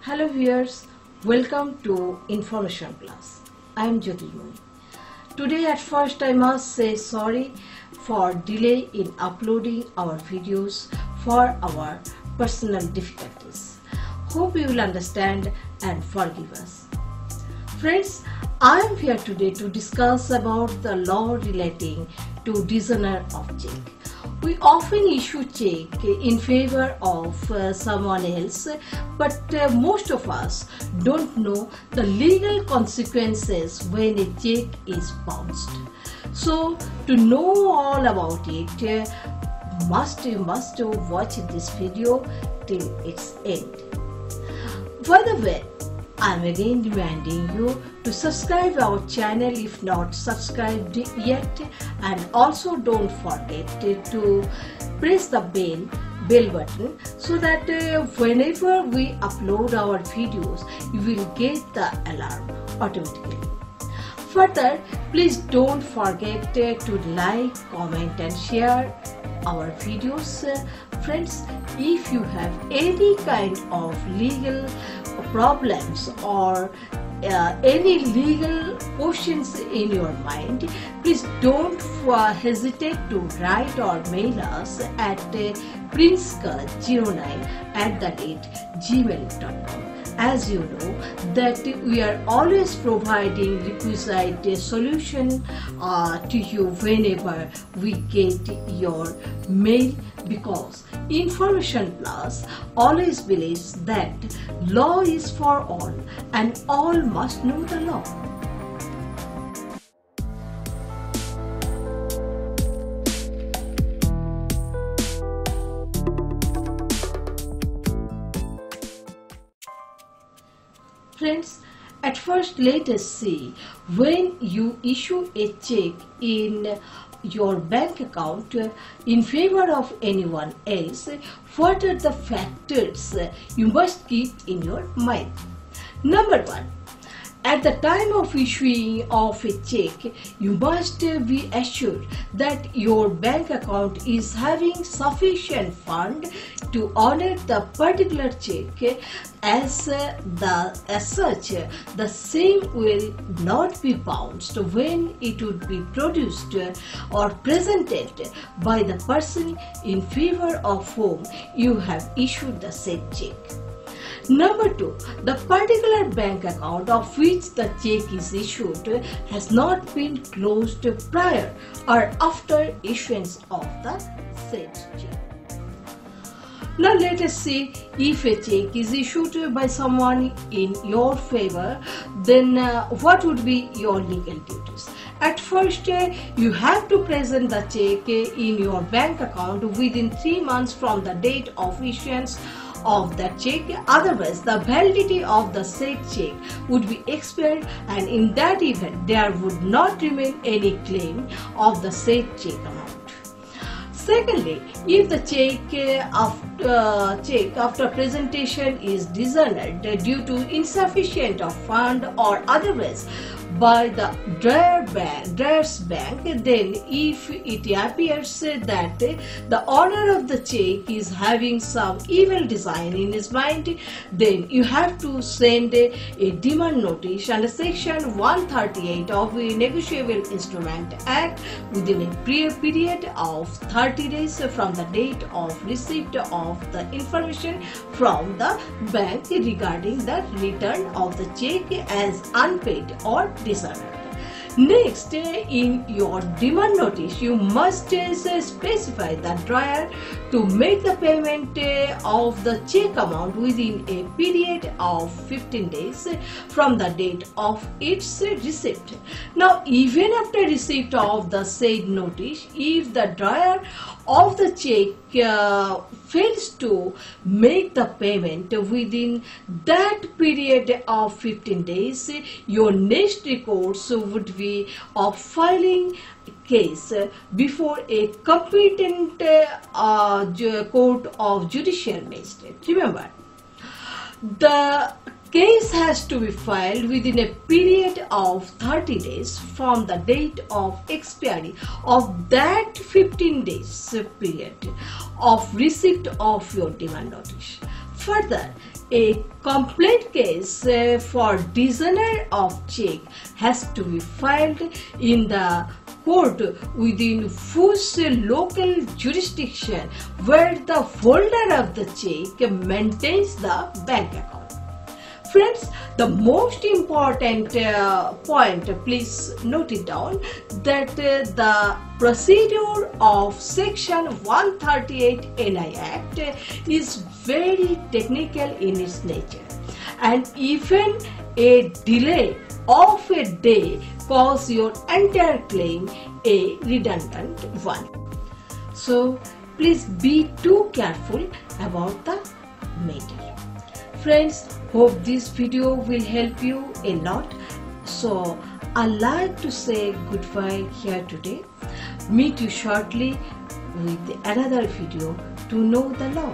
Hello viewers, welcome to Information Plus. I am Jyotirmani. Today at first I must say sorry for delay in uploading our videos for our personal difficulties. Hope you will understand and forgive us. Friends, I am here today to discuss about the law relating to dishonor of check. We often issue check in favor of someone else, but most of us don't know the legal consequences when a check is bounced. So to know all about it, you must watch this video till its end. By the way, I am again reminding you to subscribe our channel if not subscribed yet, and also don't forget to press the bell button so that whenever we upload our videos you will get the alarm automatically. Further, please don't forget to like, comment and share our videos. Friends, if you have any kind of legal problems or any legal questions in your mind, please don't hesitate to write or mail us at prinska09@gmail.com. As you know that we are always providing requisite solution to you whenever we get your mail, because Information Plus always believes that law is for all and all must know the law. Friends, at first let us see, when you issue a check in your bank account in favor of anyone else, what are the factors you must keep in your mind? Number one, at the time of issuing of a check, you must be assured that your bank account is having sufficient fund to honor the particular check. As such, the same will not be bounced when it would be produced or presented by the person in favor of whom you have issued the said check. Number two, the particular bank account of which the check is issued has not been closed prior or after issuance of the said check. Now let us see, if a check is issued by someone in your favor, then what would be your legal duties? At first, you have to present the check in your bank account within 3 months from the date of issuance of the check. Otherwise, the validity of the said check would be expired, and in that event there would not remain any claim of the said check amount. Secondly, if the check after presentation is dishonored due to insufficient of fund or otherwise by the drawers bank, then if it appears that the owner of the check is having some evil design in his mind, then you have to send a demand notice under section 138 of the Negotiable Instrument Act within a period of 30 days from the date of receipt of the information from the bank regarding the return of the check as unpaid or dishonored. Next, in your demand notice, you must specify the drawer to make the payment of the check amount within a period of 15 days from the date of its receipt. Now, even after receipt of the said notice, if the drawer of the check fails to make the payment within that period of 15 days, your next recourse would be of filing case before a competent court of judicial magistrate. Remember, the case has to be filed within a period of 30 days from the date of expiry of that 15 days period of receipt of your demand notice. Further, A complaint case for dishonor of check has to be filed in the court within whose local jurisdiction where the holder of the check maintains the bank account. Friends, the most important point, please note it down, that the procedure of Section 138 NI Act is very technical in its nature, and even a delay of a day cause your entire claim a redundant one. So please be too careful about the matter. Friends, hope this video will help you a lot. So I like to say goodbye here today. Meet you shortly with another video to know the law.